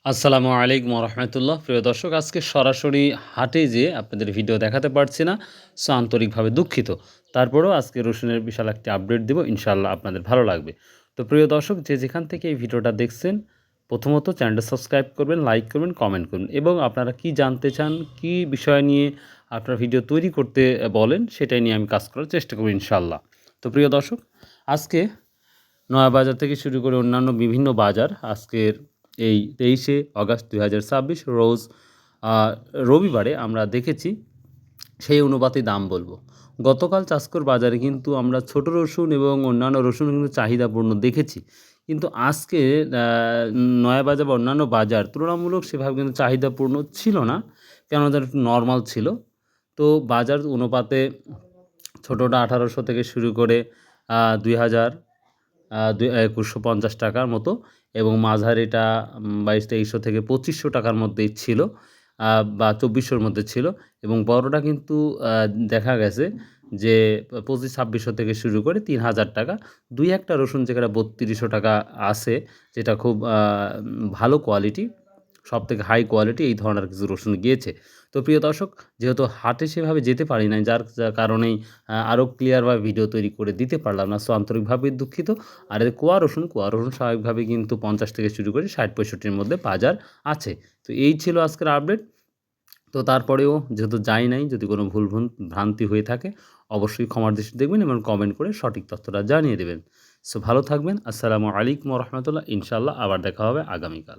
আসসালামু আলাইকুম রহমতুল্লাহ। প্রিয় দর্শক, আজকে সরাসরি হাটে যেয়ে আপনাদের ভিডিও দেখাতে পারছি না, সো আন্তরিকভাবে দুঃখিত। তারপরেও আজকে রসুনের বিশাল একটি আপডেট দিব, ইনশাআল্লাহ আপনাদের ভালো লাগবে। তো প্রিয় দর্শক, যে যেখান থেকে এই ভিডিওটা দেখছেন, প্রথমত চ্যানেলটা সাবস্ক্রাইব করবেন, লাইক করবেন, কমেন্ট করবেন এবং আপনারা কি জানতে চান, কি বিষয় নিয়ে আপনারা ভিডিও তৈরি করতে বলেন, সেটাই নিয়ে আমি কাজ করার চেষ্টা করব ইনশাআল্লাহ। তো প্রিয় দর্শক, আজকে নয়া বাজার থেকে শুরু করে অন্যান্য বিভিন্ন বাজার আজকের এই 23শে অগাস্ট 2026 রোজ রবিবারে আমরা দেখেছি, সেই অনুপাতে দাম বলবো। গতকাল চাষকর বাজারে কিন্তু আমরা ছোট রসুন এবং অন্যান্য রসুন কিন্তু চাহিদাপূর্ণ দেখেছি, কিন্তু আজকে নয়াবাজার বা অন্যান্য বাজার তুলনামূলক সেভাবে কিন্তু চাহিদাপূর্ণ ছিল না, কেন যেন একটু নর্মাল ছিল। তো বাজার অনুপাতে ছোটোটা 1800 থেকে শুরু করে 2000 2150 টাকার মতো এবং মাঝারিটা 2200-2300 থেকে 2500 টাকার মধ্যেই ছিল, বা 2400-র মধ্যে ছিল। এবং বড়টা কিন্তু দেখা গেছে যে 2500-2600 থেকে শুরু করে 3000 টাকা। দুই একটা রসুন যেখানে 3200 টাকা আছে, যেটা খুব ভালো কোয়ালিটি, সবথেকে হাই কোয়ালিটি এই ধরনের কিছু রসুন গিয়েছে। তো প্রিয় দর্শক, যেহেতু হাটে সেভাবে যেতে পারি নাই, যার কারণেই আরও ক্লিয়ারভাবে ভিডিও তৈরি করে দিতে পারলাম না, সো আন্তরিকভাবে দুঃখিত। আর এই কোয়া রসুন স্বাভাবিকভাবেই কিন্তু 50 থেকে শুরু করে 60-65-র মধ্যে বাজার আছে। তো এই ছিল আজকের আপডেট। তো তারপরেও যেহেতু যাই নাই, যদি কোনো ভ্রান্তি হয়ে থাকে অবশ্যই ক্ষমার দৃষ্টিতে দেখবেন এবং কমেন্ট করে সঠিক তথ্যটা জানিয়ে দেবেন। সো ভালো থাকবেন। আসসালামু আলাইকুম ওয়া রাহমাতুল্লাহ। ইনশাআল্লাহ আবার দেখা হবে আগামীকাল।